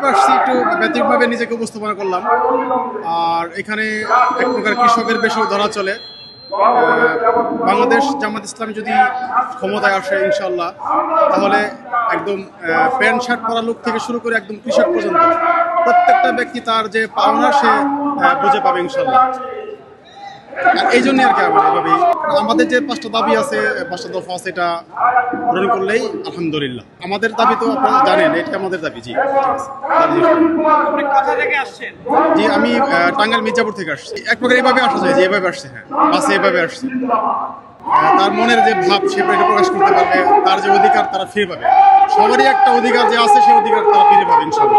হিসেবে আসছি, একটু ব্যতিরিকভাবে নিজেকে উপস্থাপনা করলাম। আর এখানে এক প্রকার কৃষকের বেশও ধরা চলে। বাংলাদেশ জামাত ইসলামী যদি ক্ষমতায় আসে ইনশাল্লাহ, তাহলে একদম প্যান্ট শার্ট পরা লোক থেকে শুরু করে একদম কৃষক পর্যন্ত প্রত্যেকটা ব্যক্তি তার যে পাওনা সে বুঝে পাবে ইনশাল্লাহ। এই জন্য আর কি এভাবেই আমাদের যে 5টা দাবি আছে, 5টা দফা আছে, এটা পূরণ করলেই আলহামদুলিল্লাহ। আমাদের দাবি তো আপনারা জানেন, এটা আমাদের দাবি। জি জি, আমি টাঙ্গাইল মির্জাপুর থেকে আসছি। এক প্রকার এভাবে আসা যায় যে এভাবে আসছে, হ্যাঁ বাসে এভাবে আসছে। তার মনের যে ভাব সে এটা প্রকাশ করতে পারবে, তার যে অধিকার তারা ফিরে পাবে। সবারই একটা অধিকার যে আছে, সেই অধিকার তারা ফিরে পাবে ইনশাল্লাহ।